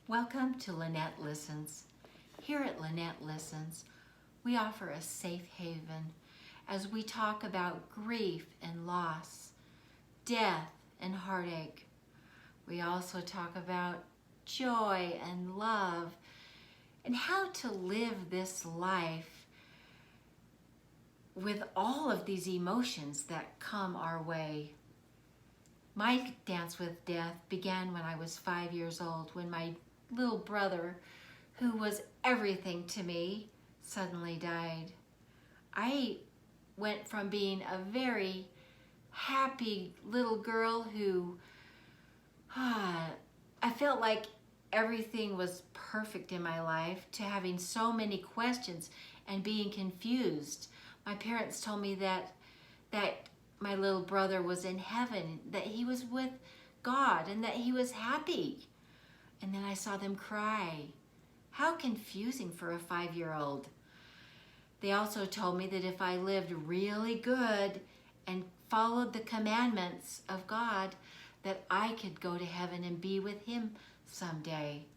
Welcome to Lynette Listens. Here at Lynette Listens, we offer a safe haven as we talk about grief and loss, death and heartache. We also talk about joy and love and how to live this life with all of these emotions that come our way. My dance with death began when I was 5 years old, when my little brother, who was everything to me, suddenly died. I went from being a very happy little girl who I felt like everything was perfect in my life to having so many questions and being confused. My parents told me that my little brother was in heaven, that he was with God, and that he was happy. And then I saw them cry. How confusing for a 5-year-old. They also told me that if I lived really good and followed the commandments of God, that I could go to heaven and be with him someday.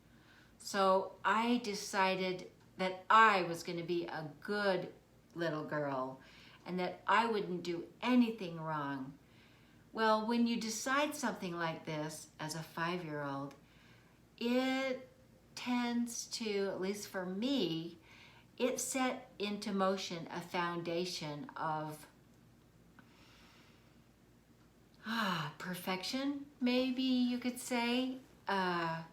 So I decided that I was going to be a good little girl and that I wouldn't do anything wrong. Well, when you decide something like this as a 5-year-old, it tends to, at least for me, it set into motion a foundation of perfection, maybe you could say. I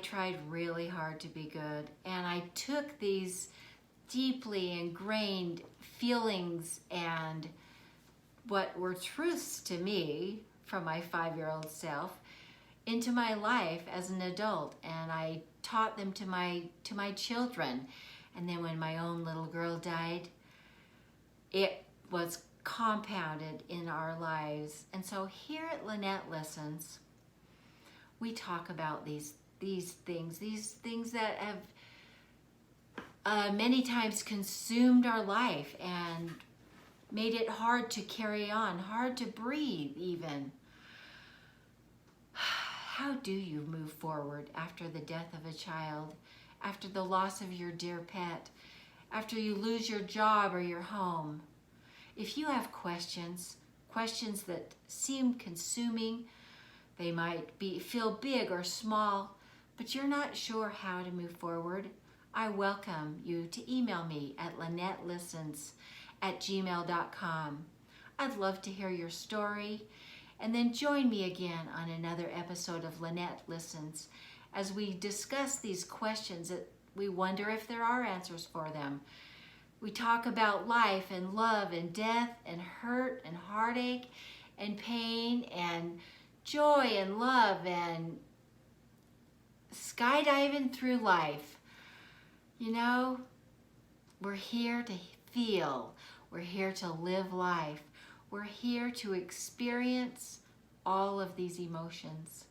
tried really hard to be good, and I took these deeply ingrained feelings and what were truths to me from my 5-year-old self into my life as an adult, and I taught them to my children. And then when my own little girl died, it was compounded in our lives. And so here at Lynette Listens, we talk about these things that have many times consumed our life and made it hard to carry on, hard to breathe even. How do you move forward after the death of a child, after the loss of your dear pet, after you lose your job or your home? If you have questions that seem consuming, they might feel big or small, but you're not sure how to move forward, I welcome you to email me at LynetteListens@gmail.com. I'd love to hear your story. And then join me again on another episode of Lynette Listens as we discuss these questions that we wonder if there are answers for them. We talk about life and love and death and hurt and heartache and pain and joy and love and skydiving through life. You know, we're here to feel. We're here to live life. We're here to experience all of these emotions.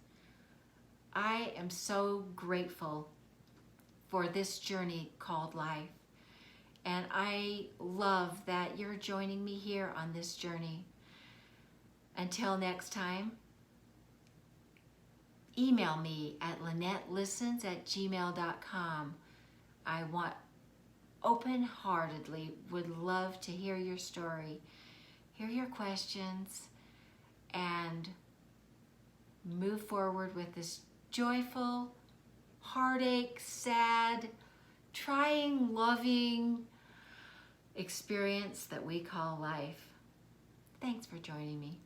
I am so grateful for this journey called life. And I love that you're joining me here on this journey. Until next time, email me at LynetteListens@gmail.com. I open-heartedly would love to hear your story, hear your questions, and move forward with this joyful, heartache, sad, trying, loving experience that we call life. Thanks for joining me.